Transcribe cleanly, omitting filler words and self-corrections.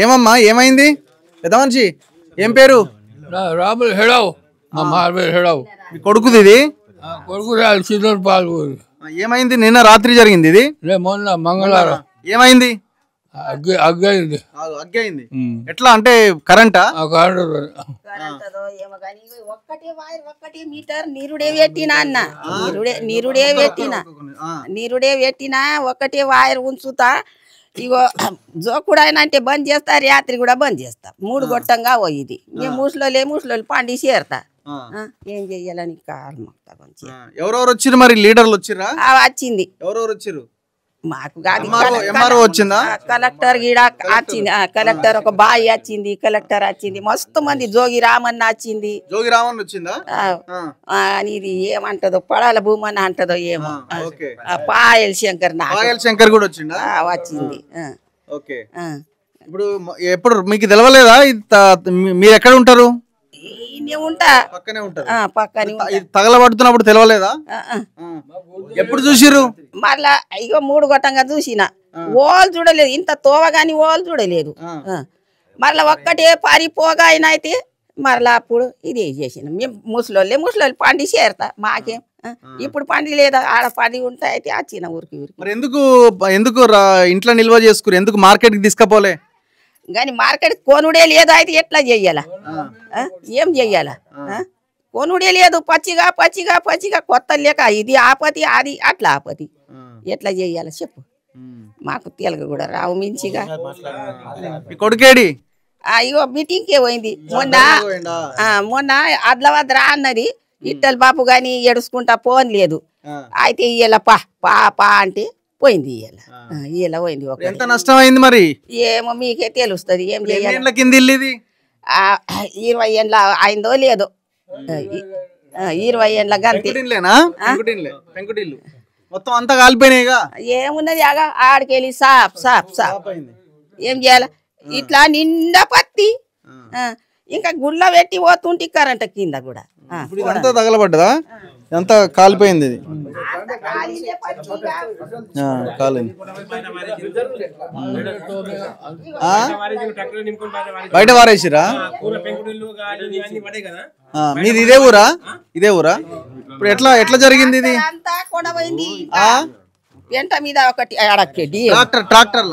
ఏమమ్మా ఏమైంది పెద్ద మనిషి ఏం పేరు రాములు హెడవు హెడవు మీ కొడుకుది ఇది కొడుకు చిన్నోడు పాలు ఏమైంది నిన్న రాత్రి జరిగింది ఇది మొన్న మంగళవారం ఏమైంది అగ్గయింది అగ్గయింది ఎట్లా అంటే కరెంటా ఒక్కటి మీటర్ నీరుడే పెట్టినా అన్న నీరుడే పెట్టినా ఒకటే వైర్ ఉంచుతా ఇగో జోకుడైనా అంటే బంద్ చేస్తా రాత్రి కూడా బంద్ చేస్తా 3 గొట్టంగా పోయింది మేము ముసలోళ్ళు పండి చేరతా ఏం చెయ్యాలని కారణం ఎవరెవరు వచ్చిర్రు మరి లీడర్లు వచ్చిర్రా వచ్చింది ఎవరెవరు వచ్చిర్రు మాకు ఎంఆర్ఓ వచ్చిందా కలెక్టర్ గీడ వచ్చింది కలెక్టర్ ఒక బాయ్ వచ్చింది కలెక్టర్ వచ్చింది మస్తు మంది జోగి రామన్న వచ్చింది జోగి రామన్ వచ్చిందా ఇది ఏమంటదో పడాల భూమన్న అంటదో ఏమో పాయల్ శంకర్ కూడా వచ్చిందా వచ్చింది ఓకే ఇప్పుడు మీకు తెలవలేదా మీరు ఎక్కడ ఉంటారు ఉంటా పక్కనే తగలబడుతున్నప్పుడు తెలవలేదా ఎప్పుడు చూసిర్రు మళ్ళా ఇగో 3 గొట్టంగా చూసిన ఓళ్ళు చూడలేదు ఇంత తోవగాని ఓళ్ళు చూడలేదు మరలా ఒక్కటే పారిపోగా అయినా అయితే మరలా అప్పుడు ఇదే చేసిన మేము ముసలోళ్ళు పండి చేరతా మాకేం ఇప్పుడు పండి లేదా ఆడ పండి ఉంటా అయితే వచ్చిన ఊరికి మరి ఎందుకు ఇంట్లో నిల్వ చేసుకురు ఎందుకు మార్కెట్కి తీసుకపోలే కానీ మార్కెట్ కొనుడే లేదు అయితే ఎట్లా చెయ్యాలా ఏం చెయ్యాలా కొనుడే లేదు పచ్చిగా కొత్త లేక ఇది ఆపతి అది అట్లా ఆపతి ఎట్లా చెయ్యాలా చెప్పు మాకు తెలుగు కూడా రావు మించిగా కొడుకేడి ఇగో మీటింగ్కే పోయింది మొన్న ఆదిలాబాద్ రా అన్నది ఇట్టల్ బాపు గాని ఏడుచుకుంటా పోన్ లేదు అయితే ఇయ్యాల పా అంటే పోయింది ఇలా పోయింది ఎంత నష్టం అయింది మరి ఏమో మీకే తెలుస్తుంది ఏం చేయాలి 20 ఏళ్ళ అయిందో లేదో 20 ఏళ్ళ గంతి మొత్తం అంతా కాలిపోయినాయిగా ఏమున్నది ఆడికెళ్ళి సాప్ ఏం చేయాలి ఇట్లా నిండా పత్తి ఇంకా గుళ్ళ పెట్టి పోతుంటే కరెంట్ కింద కూడా అంతా తగలబడ్డదా ఎంత కాలిపోయింది ఇది కాలింది బయట వారేసిరా మీది ఇదే ఊరా ఇప్పుడు ఎట్లా జరిగింది ఇది పెంట మీద ఒకటి ట్రాక్టర్